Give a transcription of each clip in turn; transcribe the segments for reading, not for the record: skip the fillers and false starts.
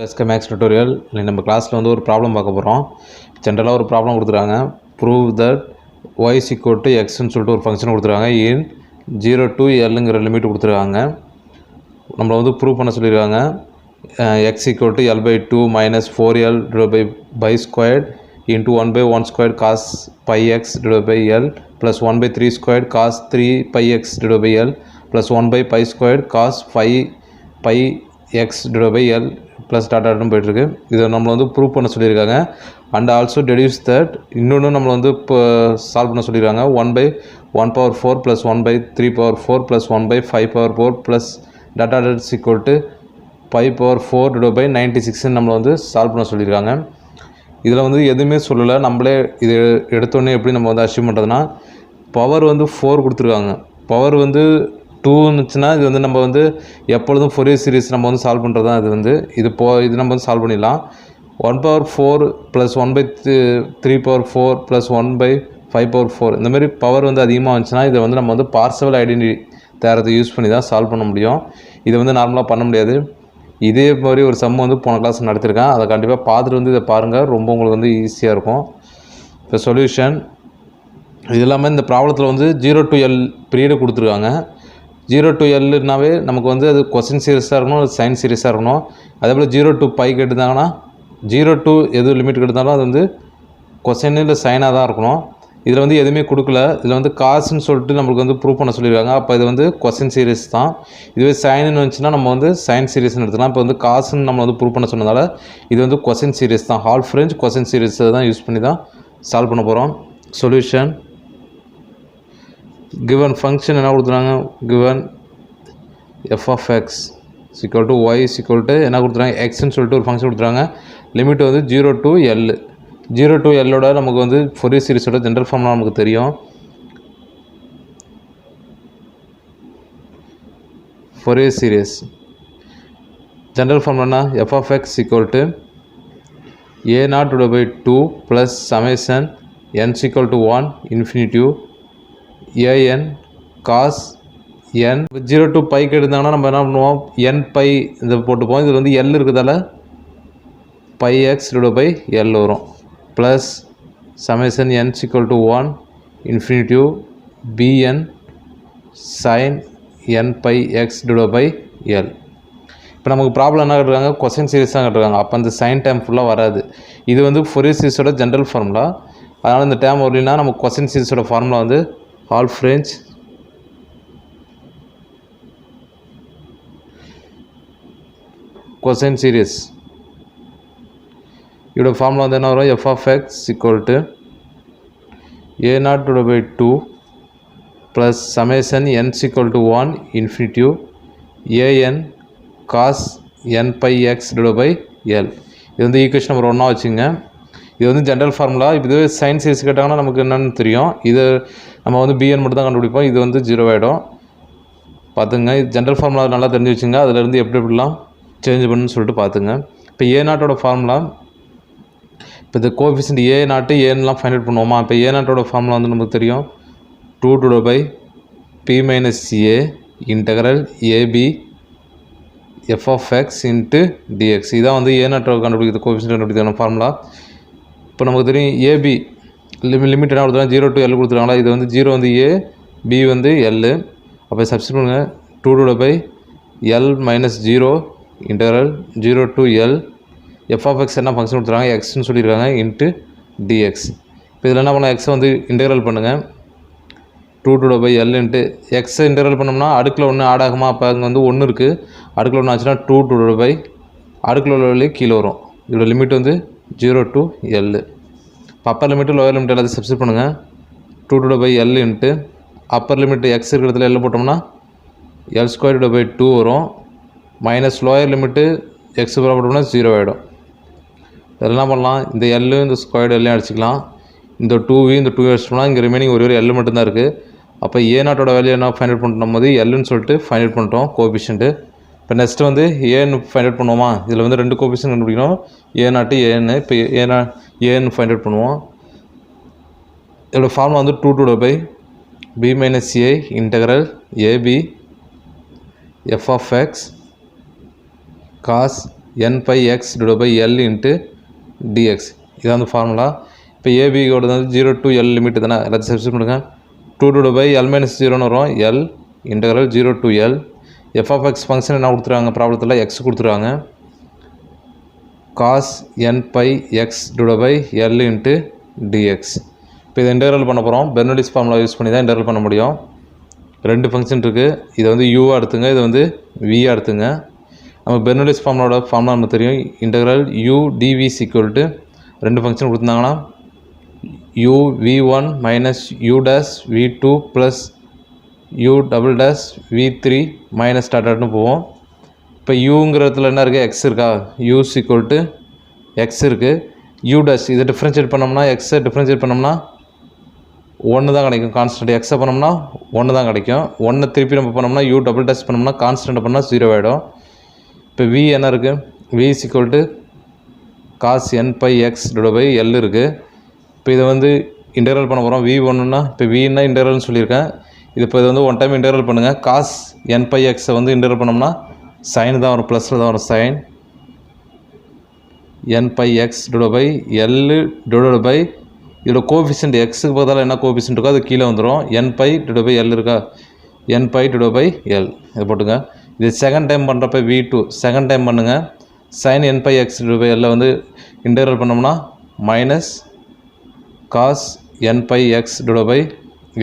SK maths tutorial நம்ம கிளாஸில் வந்து ஒரு ப்ராப்ளம் பார்க்க போகிறோம். ஜென்ரலாக ஒரு ப்ராப்ளம் கொடுத்துருக்காங்க. Prove that y is equal to xன்னு சொல்லிட்டு ஒரு ஃபங்க்ஷன் கொடுத்துருக்காங்க. இன் 0 to Lங்கிற லிமிட் கொடுத்துருக்காங்க. நம்மளை வந்து ப்ரூவ் பண்ண சொல்லியிருக்காங்க. x equal to L by 2 minus 4L divided by squared into 1 by 1 squared cos pi x divided by L plus 1 by 3 squared cos 3 pi x divided by L plus 1 by pi squared cos pi x divided by L plus டாட்டாட்டும் போய்ட்டுருக்கு. இதை நம்மளை வந்து prove பண்ண சொல்லியிருக்காங்க. And also deduce that இன்னொன்று நம்மளை வந்து இப்போ சால்வ் பண்ண சொல்லியிருக்காங்க. 1/1 plus 1/3 plus 1/5 plus dot dot equal to 5/4 divide by 96 நம்மளை வந்து சால்வ் பண்ண சொல்லியிருக்காங்க. இதில் வந்து எதுவுமே சொல்லலை. நம்மளே இது எடுத்தோடனே எப்படி நம்ம வந்து அச்சீவ் பண்ணுறதுனா, பவர் வந்து 4 கொடுத்துருக்காங்க. பவர் வந்து 2 இருந்துச்சுன்னா இது வந்து நம்ம வந்து எப்பொழுதும் ஃபோரியர் சீரிஸ் நம்ம வந்து சால்வ் பண்ணுறது தான். இது நம்ம வந்து சால்வ் பண்ணிடலாம். 1/4 ப்ளஸ் 1/3 ப்ளஸ் 1/5 இந்த மாதிரி பவர் வந்து அதிகமாக இருந்துச்சுன்னா இதை வந்து நம்ம வந்து பார்சல் ஐடென்டிட்டி தேரத்தை யூஸ் பண்ணி தான் சால்வ் பண்ண முடியும். இதை வந்து நார்மலாக பண்ண முடியாது. இதே மாதிரி ஒரு சம் வந்து போன கிளாஸ் நடத்திருக்கேன். அதை கண்டிப்பாக பார்த்துட்டு வந்து இதை பாருங்கள். ரொம்ப உங்களுக்கு வந்து ஈஸியாக இருக்கும். இப்போ சொல்யூஷன் இது இல்லாமல் இந்த ப்ராப்ளத்தில் வந்து 0 to L பீரியடு கொடுத்துருக்காங்க. 0 to Lனாவே நமக்கு வந்து அது கொஸ்டின் சீரியஸாக இருக்கணும், அது சைன் சீரியஸாக இருக்கணும். அதே போல் 0 to பை கேட்டுருந்தாங்கன்னா 0 to எது லிமிட் கேட்டிருந்தாலும் அது வந்து கொஸ்டின் இல்லை சைனாக தான் இருக்கணும். இதில் வந்து எதுவுமே கொடுக்கல. இதில் வந்து காசுன்னு சொல்லிட்டு நம்மளுக்கு வந்து ப்ரூவ் பண்ண சொல்லியிருக்காங்க. அப்போ இது வந்து கொஸ்டின் சீரியஸ் தான். இதுவே சைனுன்னு வந்துச்சுன்னா நம்ம வந்து சைன் சீரியஸ்னு எடுத்துக்கலாம். இப்போ வந்து காசுன்னு நம்ம வந்து ப்ரூவ் பண்ண சொன்னதால் இது வந்து கொஸ்டின் சீரியஸ் தான். ஹால்ஃப் ரேஞ்ச் கொஸ்டின் சீரியஸ் தான் யூஸ் பண்ணி தான் சால்வ் பண்ண போகிறோம். சொல்யூஷன் given function என்ன கொடுத்துறாங்க, given f of x is equal to y is equal to என்ன கொடுத்துறாங்க, xன்னு சொல்லிட்டு ஒரு ஃபங்க்ஷன் கொடுத்துறாங்க. லிமிட் வந்து 0 to L. 0 to Lோட நமக்கு வந்து ஃபோரியர் சீரிஸோட ஜென்ரல் ஃபார்ம்லாம் நமக்கு தெரியும். ஃபோரியர் சீரிஸ் ஜென்ரல் ஃபார்ம் என்ன, f of x equal to a0 divided by 2 plus summation n is equal to 1 infinity an cos n 0 to by எடுத்தாங்கன்னா நம்ம என்ன பண்ணுவோம், n பை இந்த போட்டுப்போம். இதில் வந்து L இருக்கிறதால pi x divide by L வரும். Plus summation n equal to 1 infinity bn sin n pi x divide by L. இப்போ நமக்கு ப்ராப்ளம் என்ன கேட்டிருக்காங்க, கொஸ்டின் சீரிஸ் தான் கேட்டிருக்காங்க. அப்போ அந்த சைன் டேம் ஃபுல்லாக வராது. இது வந்து ஃபோரியர் சீரிஸோட ஜென்ரல் ஃபார்முலா. அதனால் இந்த டேம் வரலைன்னா நம்ம கொஸ்டின் சீரிஸோட ஃபார்முலா வந்து half range cosine series. இதோட ஃபார்முலா வந்து என்ன வரும், f of x equal to a0 divided by 2 plus summation n equal to 1 infinity an cos n pi x divided by L. இது வந்து ஈக்குவேஷன் நம்பர் 1 வச்சுங்க. இது வந்து ஜென்ரல் ஃபார்முலா. இதுவே சைன் சீரிஸ் கேட்டாங்கன்னா நமக்கு என்னென்னு தெரியும். இது நம்ம வந்து பிஎன் மட்டும் தான் கண்டுபிடிப்போம். இது வந்து 0 ஆகிடும். பார்த்துங்க, இது ஜென்ரல் ஃபார்முலா நல்லா தெரிஞ்சு வச்சுங்க. அதிலேருந்து எப்படிலாம் சேஞ்ச் பண்ணுன்னு சொல்லிட்டு பார்த்துங்க. இப்போ A0 ஃபார்முலா, இப்போ இந்த கோஎஃபிஷியன்ட் A0 ஏன்லாம் ஃபைண்ட் அவுட் பண்ணுவோமா. இப்போ A0 ஃபார்முலா வந்து நமக்கு தெரியும், 2 divided by p minus a integral ab f of x into dx. இதான் வந்து A0 கண்டுபிடிக்கிறது கோஎஃபிஷியன்ட் கண்டுபிடிக்கிற ஃபார்முலா. இப்போ நமக்கு தெரியும் ஏபி லிமிட் என்ன கொடுத்துருக்காங்க, 0 to L கொடுத்துருக்காங்களா. இது வந்து 0 வந்து A, B வந்து L. அப்போ சப்ஸ்டிட் பண்ணுங்க, 2 divided by L minus 0 integral 0 to L f of x என்ன ஃபங்க்ஷன் கொடுத்துருக்காங்க, எக்ஸ்ன்னு சொல்லியிருக்காங்க, இன்ட்டு dx. இப்போ இதில் என்ன பண்ணலாம், எக்ஸை வந்து இன்டெக்ரல் பண்ணுங்கள். 2 divided by L இன்ட்டு எக்ஸை இன்டெக்ரல் பண்ணோம்னா அடுக்கில் ஒன்று ஆட் ஆகுமா. அப்போ அங்கே வந்து 1 இருக்குது, அடுக்கில் ஒன்று ஆச்சுன்னா 2 divided by அடுக்கில் உள்ள கீழே வரும். இதோட லிமிட் வந்து 0 to L. Appar limit lower limit எல்லாத்தையும் சப்ஸ்டிட் பண்ணுங்கள். 2 divided by L into upper limit X இருக்கிறதுல L போட்டோம்னா L ஸ்கொயர் divided by 2 வரும். மைனஸ் லோயர் லிமிட்டு எக்ஸ் போட்டோம்னா 0 ஆகிடும். இதில் என்ன பண்ணலாம், இந்த L இந்த ஸ்கொயர் எல்லையும் அடிச்சிக்கலாம். இந்த 2 இந்த 2 அடிச்சிட்டோம்னா இங்கே ரிமைனிங் ஒரு L மட்டும்தான் இருக்குது. அப்போ A0 வேல்யூ என்ன ஃபைண்ட் அவுட் பண்ணும் போது Lன்னு சொல்லிட்டு ஃபைண்ட் அவுட் பண்ணிட்டோம் கோஎஃபிஷியன்ட்டு. இப்போ நெக்ஸ்ட்டு வந்து ஏன்னு ஃபைண்ட் அவுட் பண்ணுவோமா. இதில் வந்து 2 கோஎஃபிஷியன்ட் கண்டுபிடிக்கணும், A0 ஏன்னு. இப்போ ஏன்னு ஃபைண்ட் அவுட் பண்ணுவோம். இதோட ஃபார்முலா வந்து 2 divided by b minus a integral ab f of x cos n pi x divide by L into dx. இதான் வந்து ஃபார்முலா. இப்போ ஏபியோட வந்து 0 to L லிமிட் தானே, எல்லாத்தையும் சப்ஸ்டிட் பண்ணுங்க. 2 டிவைட் பை எல் மைனஸ் 0ன்னு வரும். L integral 0 to L. F of x function என்ன கொடுத்துருவாங்க ப்ராப்ளத்தில், எக்ஸ் கொடுத்துருவாங்க. cos n pi x divide by L into dx. இப்போ இதை இன்டகரல் பண்ண போகிறோம். பெர்னோலிஸ் ஃபார்முலா யூஸ் பண்ணி தான் இன்டகரல் பண்ண முடியும். ரெண்டு ஃபங்க்ஷன் இருக்குது. இதை வந்து யூவாக எடுத்துங்க, இதை வந்து வியாக எடுத்துங்க. நம்ம பெர்னோலிஸ் ஃபார்முலாவோட ஃபார்முலா நமக்கு தெரியும். Integral u dv equal to ரெண்டு ஃபங்க்ஷன் கொடுத்துருந்தாங்கன்னா u v1 minus u dash v2 plus u double dash v3 minus டாட்டாட்னு போவோம். இப்போ யூங்கிறதுல என்ன இருக்குது, எக்ஸ் இருக்கா, யூ ஈக்குவல் டு எக்ஸ் இருக்குது. யூ டேஸ் இதை டிஃப்ரென்ஷியேட் பண்ணோம்னா, எக்ஸை டிஃப்ரென்ஷியேட் பண்ணோம்னா 1 தான் கிடைக்கும். கான்ஸ்டன்ட் எக்ஸை பண்ணோம்னா 1 தான் கிடைக்கும். 1 திருப்பி நம்ம பண்ணோம்னா யூ டபுள் டேஸ் பண்ணோம்னா கான்ஸ்டன்ட் பண்ணால் 0 ஆகிடும். இப்போ வி என்ன இருக்குது, v equal to cos n pi x divide by L இருக்குது. இப்போ இதை வந்து இன்டெக்ரல் பண்ண போகிறோம். வி ஒன்றுனா இப்போ வின்னா இன்டெக்ரல்னு சொல்லியிருக்கேன். இது இப்போ இது வந்து ஒன் டைம் இன்டெக்ரல் பண்ணுங்கள். காஸ் என் பை எக்ஸை வந்து இன்டெக்ரல் பண்ணோம்னா சைன் தான் வரும், ப்ளஸில் தான் வரும். Sine n pi x divide by l divide by இதோட கோஎஃபிஷியன்ட் எக்ஸுக்கு பதிலாக என்ன கோஎஃபிஷியன்ட் இருக்கோ அது கீழே வந்துடும். N pi divide by l இருக்கா, n pi divide by l இது போட்டுங்க. இது செகண்ட் டைம் பண்ணுறப்ப v2 செகண்ட் டைம் பண்ணுங்கள். Sine n pi x divide by எல்லை வந்து இன்டெக்ரல் பண்ணோம்னா minus cos n pi x divide by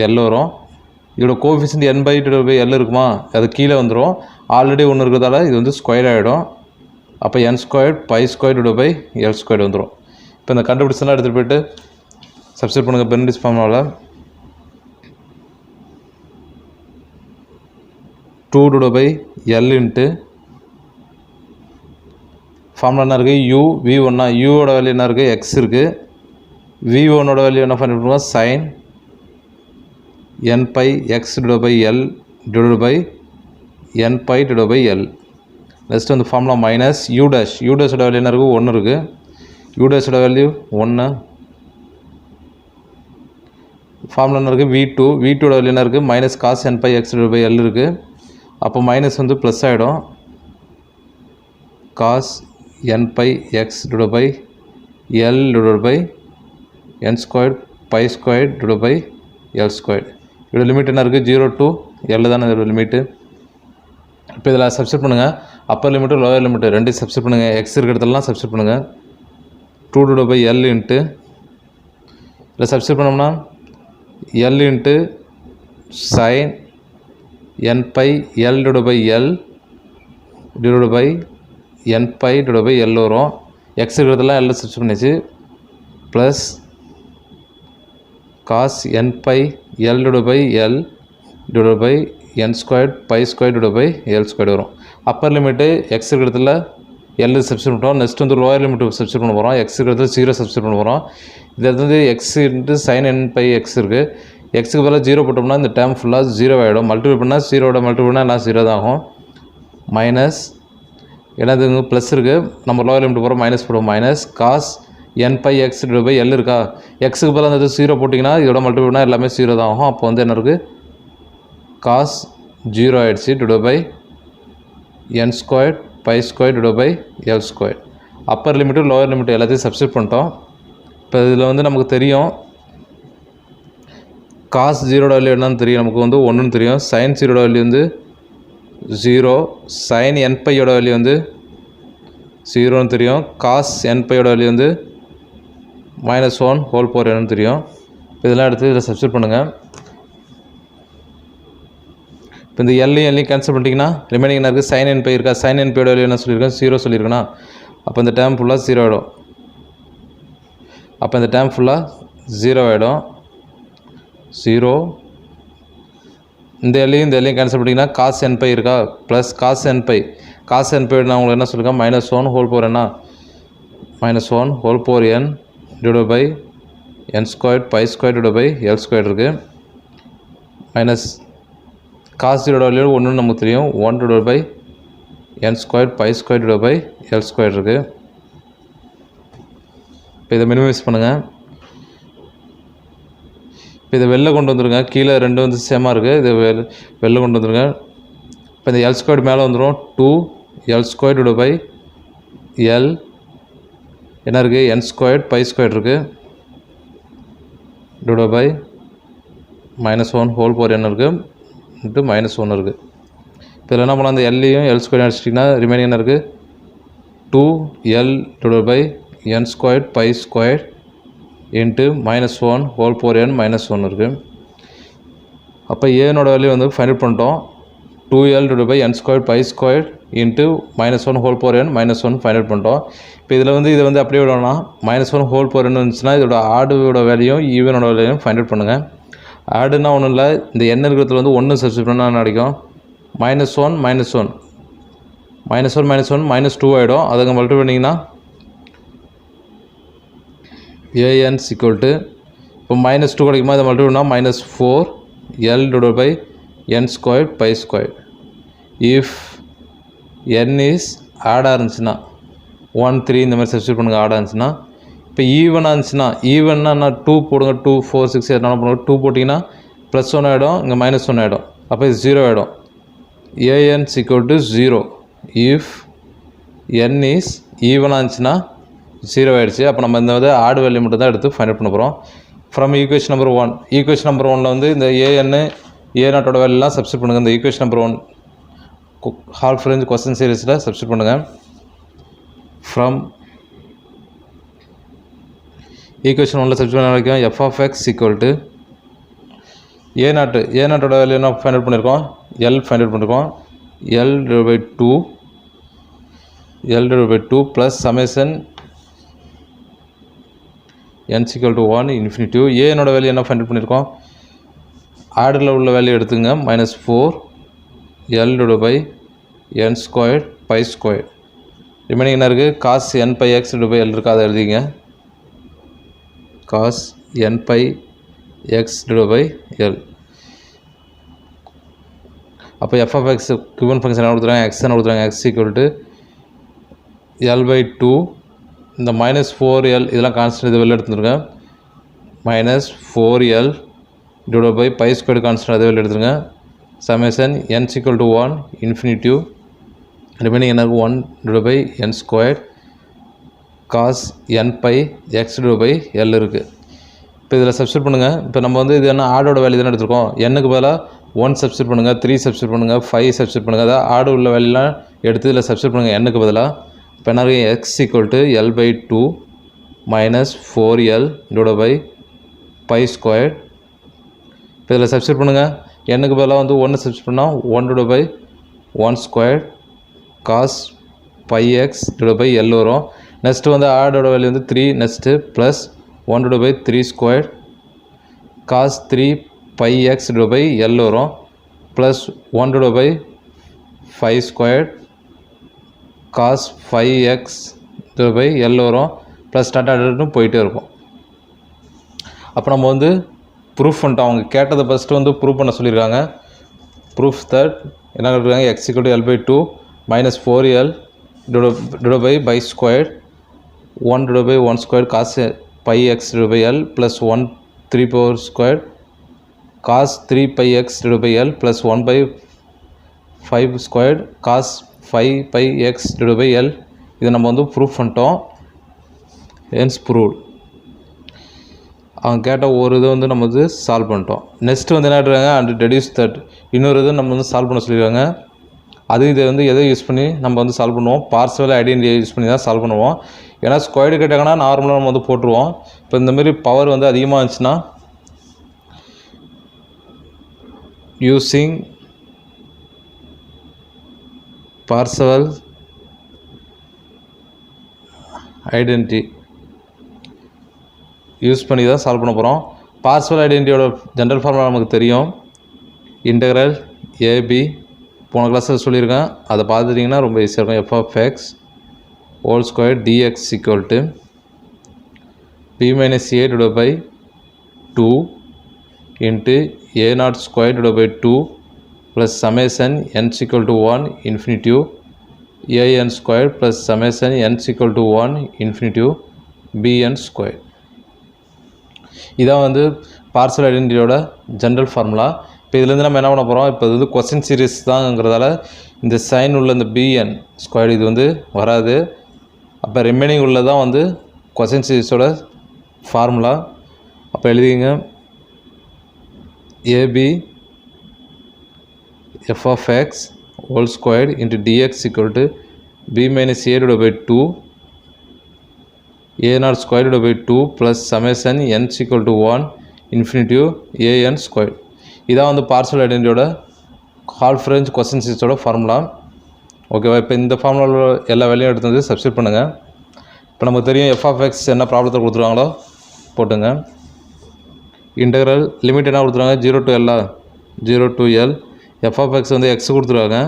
l வரும். இதோட coefficient n pi divide by L இருக்குமா, அது கீழே வந்துடும். ஆல்ரெடி ஒன்று இருக்கிறதால இது வந்து ஸ்கொயர் ஆகிடும். அப்போ n square pi square divide by L square வந்துடும். இப்போ இந்த கண்டுபிடிச்சலாம் எடுத்துகிட்டு போய்ட்டு சப்ஸ்டிட் பண்ணுங்கள் பெர்னோலிஸ் ஃபார்முலாவில். 2 divide by L into formula என்ன இருக்குது, யூ வி ஒன்னா யூவோட வேல்யூ என்ன இருக்குது, எக்ஸ் இருக்குது. வி ஒன்னோட வேல்யூ என்ன பண்ணிவிடுவோம், sine n pi x divide by l divide by n pi divide by l. Next வந்து ஃபார்முலா மைனஸ் யூ டேஷோட வேல்யூ என்ன இருக்குது, 1 இருக்குது. யூ டேஷோட வேல்யூ 1. ஃபார்முலா என்ன இருக்குது, v2ஓட வேல்யூ என்ன இருக்குது, minus cos n pi x divide by L இருக்குது. அப்போ மைனஸ் வந்து ப்ளஸ் ஆகிடும். Cos n pi x divide by l divide by n square pi square divide by L square. இதோட லிமிட் என்ன இருக்குது, 0 to L தானே இதோட லிமிட்டு. இப்போ இதில் சப்ஸ்டிட் பண்ணுங்கள். அப்பர் லிமிட்டு லோயர் லிமிட்டு ரெண்டையும் சப்ஸ்டிட் பண்ணுங்கள். எக்ஸ் இருக்கிற இடத்துலலாம் சப்ஸ்டிட் பண்ணுங்கள். 2 டிவைட் பை எல் இன்ட்டு இதில் சப்ஸ்டிட் பண்ணோம்னா l into sine n pi l divide by l divide by n pi divide by l வரும். எக்ஸ் இருக்கிறதுலாம் எல் சப்ஸ்டிட் பண்ணிச்சு. Plus cos n pi l divide by l divide by n square pi square divide by L square வரும். Upper limit x இருக்கிறதுல L substitute பண்ணுறோம். Next வந்து lower limit substitute பண்ண போகிறோம். X இருக்கிறதுல 0 substitute பண்ண போகிறோம். இது வந்து x into sine n pi x இருக்குது. எக்ஸுக்கு பதிலாக 0 போட்டோம்னா இந்த டேர்ம் ஃபுல்லாக 0 ஆகிடும். மல்டிபிள் பண்ணால் 0 மல்டிபிள் பண்ணால் எல்லாம் 0 தான் ஆகும். மைனஸ் ஏன்னா இது ப்ளஸ் இருக்குது, நம்ம லோயர் லிமிட் போகிறோம், மைனஸ் போடுவோம். Minus cos n pi x divide by l இருக்கா, எக்ஸுக்கு பதிலாக அந்த 0 போட்டிங்கன்னா இதோட மல்டிபிள் பண்ணால் எல்லாமே 0 தான் ஆகும். அப்போ வந்து என்ன இருக்குது, காஸ் 0 ஆகிடுச்சு divide by n square pi square divide by L square. Upper limit lower limit எல்லாத்தையும் சப்ஸ்டிட் பண்ணிட்டோம். இப்போ இதில் வந்து நமக்கு தெரியும் காஸ் 0 வேல்யூ என்னன்னு தெரியும், நமக்கு வந்து 1ன்னு தெரியும். சைன் 0 வேல்யூ வந்து 0, சைன் என் பையோட வேல்யூ வந்து 0ன்னு தெரியும். காஸ் என் பையோட வேல்யூ வந்து -1 ஹோல் பவர் என்னன்னு தெரியும். இதெல்லாம் எடுத்து இதில் சப்ஸ்டிட் பண்ணுங்கள். இப்போ இந்த எல்லையும் கேன்சல் பண்ணிட்டீங்கன்னா ரிமைனிங் என்ன இருக்குது, சைன் என் பை இருக்கா, சைன் என் பையோட வேல்யூ என்ன சொல்லியிருக்கேன், 0 சொல்லியிருக்கேன்னா அப்போ இந்த டேர்ம் ஃபுல்லாக 0 ஆகிடும். அப்போ இந்த டேர்ம் ஃபுல்லாக 0 ஆகிடும். 0 இந்த எல்லையும் கேன்சல் பண்ணிங்கன்னா காஸ் என் பை இருக்கா, ப்ளஸ் காஸ் என் பை நான் உங்களுக்கு என்ன சொல்லியிருக்கேன், -1 ஹோல் பவர் என்ன, -1 whole power n divide by n square pi square divide by L square இருக்குது. மைனஸ் காஸ் 0 வேல்யூ 1ன்னு நமக்கு தெரியும். 1 divide by n square pi square divide by L square இருக்குது. இப்போ இதை மினிமைஸ் பண்ணுங்கள். இப்போ இதை வெளில கொண்டு வந்துடுங்க. கீழே ரெண்டு வந்து சேமாக இருக்குது, இதை வெளில கொண்டு வந்துடுங்க. இப்போ இந்த எல் ஸ்கொயர் மேலே வந்துடும். 2 l square divide by l என்ன இருக்குது n ஸ்கொயர்ட் பை ஸ்கொயர்ட் இருக்குது divide by -1 whole power n இருக்குது இன்ட்டு -1 இருக்குது. இப்போ இதில் என்ன பண்ணலாம், அந்த எல்லையும் எல் ஸ்கொயர் அடிச்சிட்டிங்கன்னா ரிமைனிங் என்ன இருக்குது 2l divide by n squared pi square into -1 whole power n -1 இருக்குது. அப்போ ஏனோட வேல்யூ வந்து ஃபைண்ட் அவுட் பண்ணிட்டோம். 2l divide by n square pi square into -1 whole power n -1 find out பண்ணிட்டோம். இப்போ இதில் வந்து இதை வந்து அப்படியே விடணும்னா -1 ஹோல் பவர் n இருந்துச்சுன்னா இதோட ஆடோட வேல்யூயும் ஈவனோட வேல்யூயும் ஃபைண்ட் அவுட் பண்ணுங்கள். ஆடுனா ஒன்றும் இல்லை, இந்த n இருக்கிறதுல வந்து 1 சப்ஸ்டிட் பண்ணால் என்ன கிடைக்கும் -1 -1 -2 ஆகிடும். அதுங்க மல்டிப்ளை பண்ணிங்கன்னா an = இப்போ -2 கிடைக்குமா, இதை மல்டிப்ளை பண்ணால் -4l divide by n square pi square. If n is ஆடாக இருந்துச்சுன்னா 1 3 இந்த மாதிரி சப்ஸ்டிட் பண்ணுங்கள். ஆடாக இருந்துச்சுன்னா இப்போ ஈவனாக இருந்துச்சுன்னா ஈவன்னா 2 போடுங்க, 2 4 6 எதனால போடுங்க, 2 போட்டிங்கன்னா +1 ஆகிடும், இங்கே -1 ஆகிடும், அப்போ இது 0 ஆகிடும். an = 0 இஃப் n இஸ் ஈவனாக இருந்துச்சுன்னா 0 ஆகிடுச்சு. அப்போ நம்ம இந்த வந்து ஆடு வேல்யூ மட்டும் தான் எடுத்து ஃபைண்ட் அவுட் பண்ண போகிறோம். From equation number 1 equation number 1 வந்து இந்த an a0 வேல்யூலாம் சப்ஸ்டிட் பண்ணுங்கள். இந்த equation number 1 half range question சீரீஸில் சப்ஸ்டிட் பண்ணுங்கள். ஃப்ரம் ஈக்குவேஷன் 1ல் சப்ஸ்டிட் பண்ண வரைக்கும் f(x) = a0 வேல்யூ என்ன ஃபைண்ட் அவுட் பண்ணியிருக்கோம், l ஃபைண்ட் அவுட் பண்ணியிருக்கோம். l divided by 2 plus summation n = 1 infinitive. ஏனோட வேல்யூ என்ன ஃபைண்ட் அவுட் பண்ணியிருக்கோம், ஆர்டரில் உள்ள வேல்யூ எடுத்துங்க, -4l divided by n square pi square. Remaining என்ன இருக்குது cos n pi x divided by l இருக்குது, அதை எழுதிங்க. cos n pi x divided by l. அப்போ f(x) கிவன் ஃபங்க்ஷன் என்ன கொடுத்துருக்காங்க, x என்ன கொடுத்துருக்காங்க, x = l/2. இந்த -4l இதெல்லாம் கான்ஸ்டன்ட், இது வெளில எடுத்துருங்க. -4l divided by pi square constant, அதை வெளில எடுத்துருங்க. Summation n = 1 infinitive. ரிமைனிங் என்ன இருக்குது 1 divided by n square cos n pi x divided by l இருக்குது. இப்போ இதில் சப்ஸ்டிட் பண்ணுங்கள். இப்போ நம்ம வந்து இது என்ன ஆடோட வேல்யூ தானே எடுத்துருக்கோம். n-க்கு பதிலாக 1 சப்ஸ்டிட் பண்ணுங்கள், 3 சப்ஸ்டிட் பண்ணுங்கள், 5 சப்ஸ்டிட் பண்ணுங்கள். அதாவது ஆடு உள்ள வேல்யூலாம் எடுத்து இதில் சப்ஸ்டிட் பண்ணுங்கள் n-க்கு பதிலாக. இப்போ என்ன இருக்குது x = l/2 -4l divided by pi square. இப்போ இதில் சப்ஸ்டிட் பண்ணுங்கள். n-க்கு பதிலாக வந்து 1 சப்ஸ்டிட் பண்ணால் 1 divided by 1 square cos pi x divided by l வரும். நெக்ஸ்ட்டு வந்து ஆடோட வேல்யூ வந்து 3, next plus 1 divided by 3 square cos 3 pi x divided by l வரும். Plus 1 divided by 5 square cos 5x divided by l வரும். Plus start போயிட்டே இருக்கும். அப்போ நம்ம வந்து ப்ரூஃப் பண்ணிட்டோம். அவங்க கேட்டதை ஃபஸ்ட்டு வந்து ப்ரூவ் பண்ண சொல்லியிருக்காங்க. ப்ரூஃப் தட் என்ன கேட்டிருக்காங்க, x = l/2 -4l divided by square 1 divided by 1 square cos pi x divided by l plus 1 3 power square cos 3 pi x divided by l plus 1 by 5 squared cos 5 pi x divided by l. இதை நம்ம வந்து proof பண்ணிட்டோம். hence proved. அவங்க கேட்ட ஒரு இது வந்து நம்ம வந்து சால்வ் பண்ணிட்டோம். நெக்ஸ்ட்டு வந்து என்ன ஆகிடுறாங்க, அண்ட் டெடியூஸ் தட் இன்னொரு இது நம்ம வந்து சால்வ் பண்ண சொல்லியிருக்காங்க. அது இதை வந்து எதை யூஸ் பண்ணி நம்ம வந்து சால்வ் பண்ணுவோம், பார்சல் ஐடென்டிட்டியை யூஸ் பண்ணி தான் சால்வ் பண்ணுவோம். ஏன்னா ஸ்கொயர்டு கேட்டாங்கன்னா நார்மலாக நம்ம வந்து போட்டுருவோம். இப்போ இந்தமாரி பவர் வந்து அதிகமாக இருந்துச்சுன்னா யூஸிங் பார்சல் ஐடென்டிட்டி யூஸ் பண்ணி தான் சால்வ் பண்ண போகிறோம். பார்சல் ஐடென்டிட்டியோட ஜென்ரல் ஃபார்முலா நமக்கு தெரியும். இன்டெக்ரல் ஏபி போன கிளாஸில் சொல்லியிருக்கேன், அதை பார்த்துட்டிங்கன்னா ரொம்ப ஈஸியாக இருக்கும். f(x) whole square dx = b minus a divided by 2 into a0 square divided by 2 plus summation n = 1 infinitive an square plus summation n = 1 infinitive bn square. இதான் வந்து பார்சல் ஐடென்டிட்டியோட ஜென்ரல் ஃபார்முலா. இப்போ இதுலேருந்து நம்ம என்ன பண்ண போகிறோம், இப்போ இது வந்து கொஸ்டின் சீரீஸ் தான்ங்கிறதால இந்த சைன் உள்ள இந்த bn ஸ்கொயர் இது வந்து வராது. அப்போ ரிமைனிங் உள்ளதான் வந்து கொசைன் சீரிஸோட ஃபார்முலா. அப்போ எழுதிங்க AB f of x whole squared into dx equal to b minus a divided by 2 a naught squared divided by 2 plus summation n equal to 1 infinity a n squared. இதான் வந்து Parseval ஐடென்டிட்டியோட half range question சீரிஸோட formula. ஓகேவா? இப்போ இந்த ஃபார்முலாவில் எல்லா வேலையும் எடுத்து வந்து சப்ஸ்டிட் பண்ணுங்கள். இப்போ நமக்கு தெரியும் f of x என்ன ப்ராப்ளத்தை கொடுத்துருவாங்களோ போட்டுங்க. இன்டெக்ரல் லிமிட் என்ன கொடுத்துருவாங்க? 0 to L 0 to L f of x வந்து x கொடுத்துருவாங்க,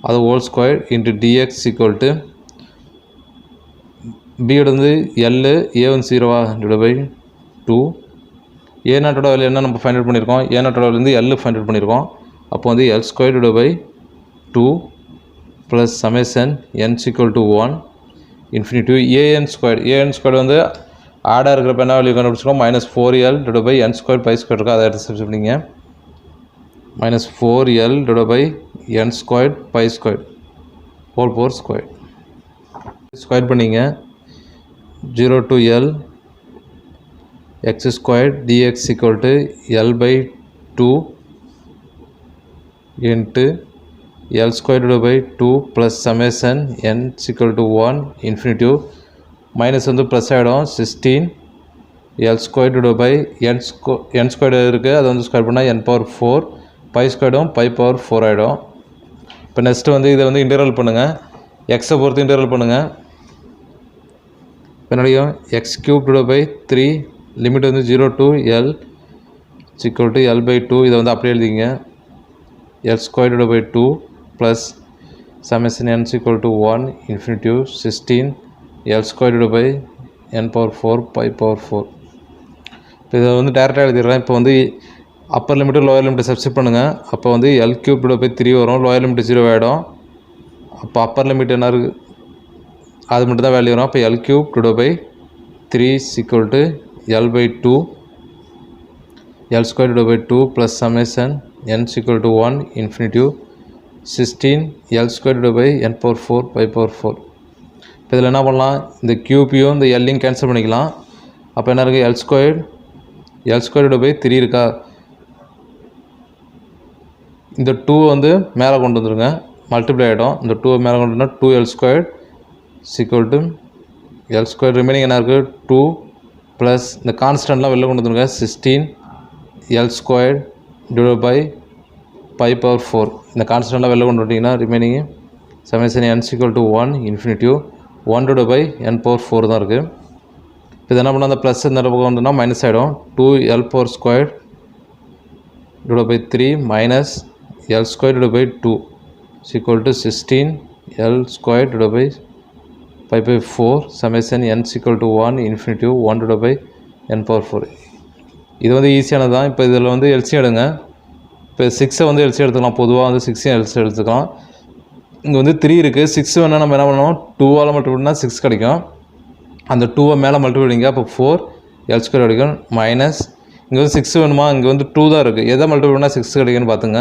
அது whole square into dx equal to பியோட வந்து L a வந்து 0 டிவைட் பை 2 a நாட்டோட வேல்யூ என்ன நம்ம ஃபைண்ட் அவுட் பண்ணியிருக்கோம்? a நாட்டோட வேல்யூ வந்து L ஃபைண்ட் அவுட் பண்ணியிருக்கோம். அப்போ வந்து L square divide by 2 plus summation n equal to 1 infinity an square வந்து ஆடாக இருக்கிறப்ப என்ன வேல்யூ கண்டுபிடிச்சிருக்கோம்? -4L divide by n square pi square இருக்கும், அதை எடுத்து சப்ஸ்டிட் பண்ணிங்க. -4L divided by n squared pi squared whole power squared. Square பண்ணிங்க. 0 to L x squared dx equal to L by 2 into L squared divided by 2 plus summation n equal to 1 infinity minus வந்து plus ஆகிடும் 16 L squared divided by n squared இருக்குது, அதை வந்து square பண்ணால் n power 4 pi ஸ்கொயர்டும் pi power 4 ஆகிடும். இப்போ next வந்து இதை வந்து இன்டெக்ரல் பண்ணுங்கள், எக்ஸை பொறுத்து இன்டெக்ரல் பண்ணுங்கள். இப்போ என்னடியும் x cube divide by 3 limit வந்து 0 to L equal to L by 2, இதை வந்து அப்படியே எழுதிங்க. L square divide by 2 plus summation n equal to 1 infinity 16 L square divide by n power 4 pi power 4. இப்போ இதை வந்து டேரெக்டாக எழுதிடுறேன். இப்போ வந்து upper limit lower limit substitute பண்ணுங்கள். அப்போ வந்து L கியூப் டிவைட் பை 3 வரும், லோயர் லிமிட்டு 0 ஆகிடும். அப்போ அப்பர் லிமிட் என்ன இருக்குது? அது மட்டும் தான் வேல்யூ வரும். அப்போ L cube divide by 3 equal to L by 2 L square divide by 2 plus summation n equal to 1 infinity 16 L square divide by n power 4 pi power 4. இப்போ இதில் என்ன பண்ணலாம்? இந்த கியூபியும் இந்த எல்லையும் கேன்சல் பண்ணிக்கலாம். அப்போ என்ன இருக்குது? L ஸ்கொயர் டிவைட் பை 3 இருக்கா? இந்த 2 வந்து மேலே கொண்டு வந்துருங்க, மல்டிப்ளை ஆகிடும். இந்த 2 மேலே கொண்டு வந்தால் 2L square equal to L square remaining என்ன இருக்குது? 2 ப்ளஸ் இந்த கான்ஸ்டன்ட்லாம் வெளில கொண்டு வந்துருங்க 16 L square divide by pi power 4. இந்த கான்ஸ்டன்ட்லாம் வெளில கொண்டு வந்தீங்கன்னா remaining summation n equal to 1 infinity 1 divide by n power 4 தான் இருக்குது. இப்போ இது என்ன பண்ணால் அந்த ப்ளஸ் இந்த பக்கம் வந்துன்னா மைனஸ் ஆகிடும். 2L power square divided by 3 minus L square divided by 2 is equal to 16 L square divided by pi by 4 summation n is equal to 1 infinity 1 divided by n power 4. இது வந்து ஈஸியானது தான். இப்போ இதில் வந்து எல்சியம் எடுங்க. இப்போ 6 வந்து எல்சியம் எடுத்துக்கலாம், பொதுவாக வந்து 6 எல்சியம் எடுத்துக்கலாம். இங்கே வந்து 3 இருக்குது, 6 வேணால் நம்ம என்ன பண்ணணும்? 2ஆல் மல்டிபிள் பண்ணால் 6 கிடைக்கும். அந்த 2 மேலே மல்டிபிள் பண்ணிங்க, அப்போ 4 L ஸ்கொயர் கிடைக்கும். மைனஸ் இங்கே வந்து 6 வேணுமா? இங்கே வந்து 2 தான் இருக்குது, எதை மல்டிபிள் பண்ணால் 6 கிடைக்குன்னு பார்த்துங்க.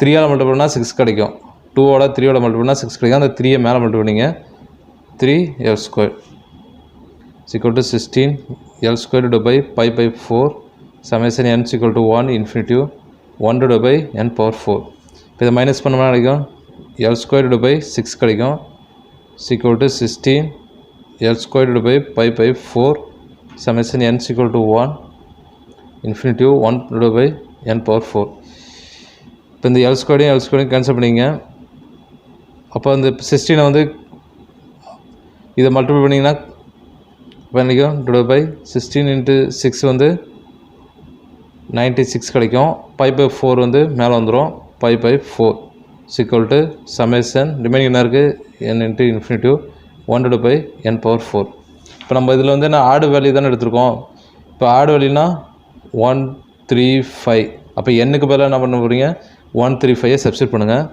3ஆல் மல்டிபிள் பண்ணால் 6 கிடைக்கும், 2ஓட 3ஓட மல்டிபிள் பண்ணால் 6 கிடைக்கும். அந்த 3 மேலே மல்டிபிள் பண்ணிங்க, 3L square equal to 16 L square divided by pi by 4 summation n equal to 1 infinity 1 divided by n power 4. இப்போ இதை மைனஸ் பண்ணோம்னா கிடைக்கும் L square divided by 6 கிடைக்கும் equal to 16 L square divided by pi by 4 summation n equal to 1 infinity 1 divided by n power 4. இப்போ இந்த L square cancel பண்ணிங்க. அப்போ அந்த 16 வந்து இதை மல்டிபிள் பண்ணிங்கன்னா பண்ணிக்கும் டிவைட் பை 16 into 6 வந்து 96 கிடைக்கும். பை பை 4 வந்து மேலே வந்துடும், pi pi 4 equal to summation remaining என்ன இருக்குது n into infinitive 1 divided by n power 4. இப்போ நம்ம இதில் வந்து என்ன ஆடு வேல்யூ தானே எடுத்திருக்கோம். இப்போ ஆடு வேல்யூனா 135. அப்போ எண்ணுக்கு பதிலாக என்ன பண்ண போகிறீங்க, 135 சப்ஸ்டிட் பண்ணுங்கள்.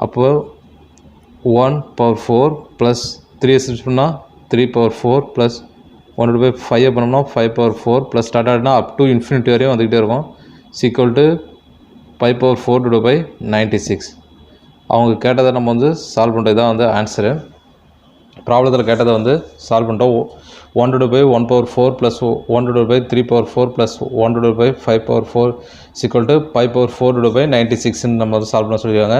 அப்போது 1 பவர் 4 ப்ளஸ் 3 சப்ஸ்டிட் பண்ணால் 3 பவர் 4 ப்ளஸ் 1 divided by 5 பண்ணோம்னா 5 பவர் 4 ப்ளஸ் ஸ்டார்ட் ஆகிடுனா அப் டு இன்ஃபினிட்டி வரையும் வந்துக்கிட்டே இருக்கும். Equal to 5 power 4 divided by 96. அவங்க கேட்டதை நம்ம வந்து சால்வ் பண்ணுறது தான் வந்து ஆன்சரு. ப்ராப்ளத்தில் கேட்டதை வந்து சால்வ் பண்ணிட்டோம். 1/1/4 ப்ளஸ் 1/3/4 ப்ளஸ் 1/5/4 5/4/96 நம்ம வந்து சால்வ் பண்ண சொல்லியிருக்காங்க.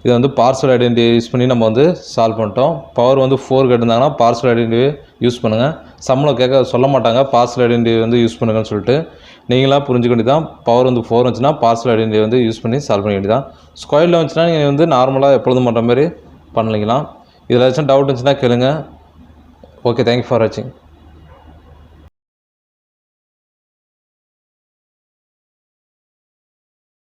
இதை வந்து பார்சல் ஐடென்டிட்டி யூஸ் பண்ணி நம்ம வந்து சால்வ் பண்ணிட்டோம். பவர் வந்து 4 கேட்டிருந்தாங்கன்னா பார்சல் ஐடென்டிட்டி யூஸ் பண்ணுங்கள். சம்பளம் கேட்க சொல்ல மாட்டாங்க, பார்சல் ஐடென்டிட்டி வந்து யூஸ் பண்ணுங்கன்னு சொல்லிட்டு. நீங்களாக புரிஞ்சுக்க வேண்டியதான். பவர் வந்து 4 வந்துச்சுன்னா பார்சல் ஐடென்டிட்டி வந்து யூஸ் பண்ணி சால்வ் பண்ண வேண்டியதான். ஸ்கொயரில் வந்துச்சுன்னா நீங்கள் வந்து நார்மலாக எப்பொழுதும் பண்ணுற மாதிரி பண்ணிக்கலாம். இதில் ஏதாச்சும் டவுட் இருந்துச்சுன்னா கேளுங்க. ஓகே, தேங்க்யூ ஃபார் வாட்சிங்.